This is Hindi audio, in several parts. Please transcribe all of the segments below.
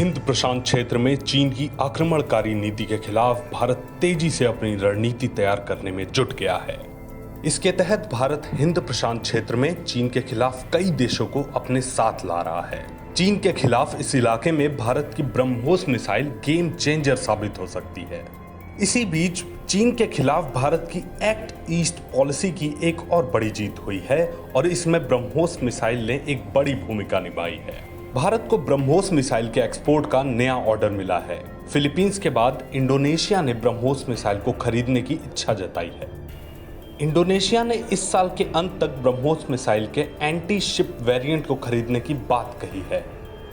हिंद प्रशांत क्षेत्र में चीन की आक्रमणकारी नीति के खिलाफ भारत तेजी से अपनी रणनीति तैयार करने में जुट गया है। इसके तहत भारत हिंद प्रशांत क्षेत्र में चीन के खिलाफ कई देशों को अपने साथ ला रहा है। चीन के खिलाफ इस इलाके में भारत की ब्रह्मोस मिसाइल गेम चेंजर साबित हो सकती है। इसी बीच चीन के खिलाफ भारत की एक्ट ईस्ट पॉलिसी की एक और बड़ी जीत हुई है और इसमें ब्रह्मोस मिसाइल ने एक बड़ी भूमिका निभाई है। भारत को ब्रह्मोस मिसाइल के एक्सपोर्ट का नया ऑर्डर मिला है। फिलीपींस के बाद इंडोनेशिया ने ब्रह्मोस मिसाइल को खरीदने की इच्छा जताई है। इंडोनेशिया ने इस साल के अंत तक ब्रह्मोस मिसाइल के एंटी शिप वेरिएंट को खरीदने की बात कही है।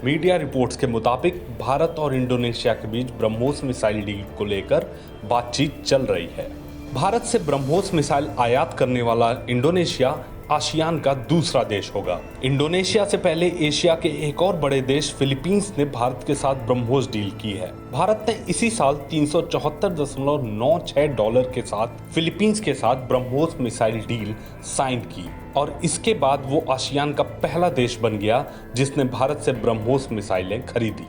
मीडिया रिपोर्ट्स के मुताबिक भारत और इंडोनेशिया के बीच ब्रह्मोस मिसाइल डील को लेकर बातचीत चल रही है। भारत से ब्रह्मोस मिसाइल आयात करने वाला इंडोनेशिया आसियान का दूसरा देश होगा। इंडोनेशिया से पहले एशिया के एक और बड़े देश फिलीपींस ने भारत के साथ ब्रह्मोस डील की है। भारत ने इसी साल $374.96 के साथ फिलीपींस के साथ ब्रह्मोस मिसाइल डील साइन की और इसके बाद वो आसियान का पहला देश बन गया जिसने भारत से ब्रह्मोस मिसाइलें खरीदी।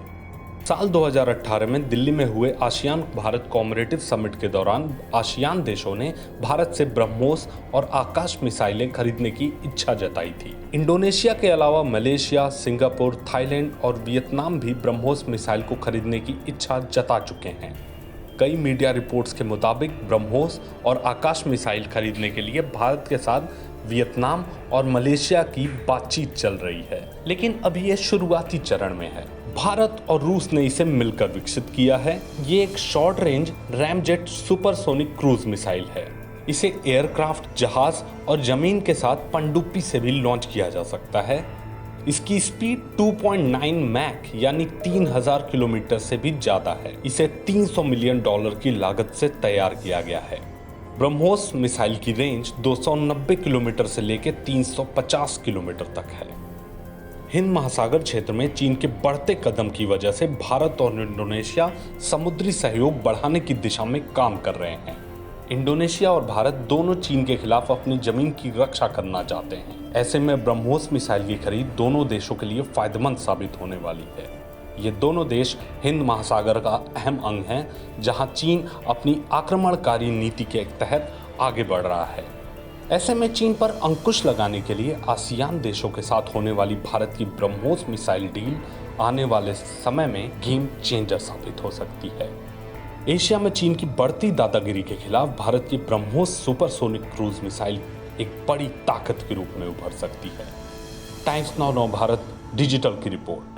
साल 2018 में दिल्ली में हुए आसियान भारत कोऑपरेटिव समिट के दौरान आसियान देशों ने भारत से ब्रह्मोस और आकाश मिसाइलें खरीदने की इच्छा जताई थी। इंडोनेशिया के अलावा मलेशिया, सिंगापुर, थाईलैंड और वियतनाम भी ब्रह्मोस मिसाइल को खरीदने की इच्छा जता चुके हैं। कई मीडिया रिपोर्ट्स के मुताबिक ब्रह्मोस और आकाश मिसाइल खरीदने के लिए भारत के साथ वियतनाम और मलेशिया की बातचीत चल रही है, लेकिन अभी ये शुरुआती चरण में है। भारत और रूस ने इसे मिलकर विकसित किया है। ये एक short range ramjet supersonic cruise missile है। इसे एयरक्राफ्ट, जहाज और जमीन के साथ पनडुब्बी से भी लॉन्च किया जा सकता है। इसकी स्पीड 2.9 मैक यानी 3000 किलोमीटर से भी ज्यादा है। इसे $300 मिलियन की लागत से तैयार किया गया है। ब्रह्मोस मिसाइल की रेंज 290 किलोमीटर से लेकर 350 किलोमीटर तक है। हिंद महासागर क्षेत्र में चीन के बढ़ते कदम की वजह से भारत और इंडोनेशिया समुद्री सहयोग बढ़ाने की दिशा में काम कर रहे हैं। इंडोनेशिया और भारत दोनों चीन के खिलाफ अपनी जमीन की रक्षा करना चाहते हैं। ऐसे में ब्रह्मोस मिसाइल की खरीद दोनों देशों के लिए फायदेमंद साबित होने वाली है। ये दोनों देश हिंद महासागर का अहम अंग हैं, जहां चीन अपनी आक्रमणकारी नीति के तहत आगे बढ़ रहा है। ऐसे में चीन पर अंकुश लगाने के लिए आसियान देशों के साथ होने वाली भारत की ब्रह्मोस मिसाइल डील आने वाले समय में गेम चेंजर साबित हो सकती है। एशिया में चीन की बढ़ती दादागिरी के खिलाफ भारत की ब्रह्मोस सुपरसोनिक क्रूज मिसाइल एक बड़ी ताकत के रूप में उभर सकती है। टाइम्स नाउ भारत डिजिटल की रिपोर्ट।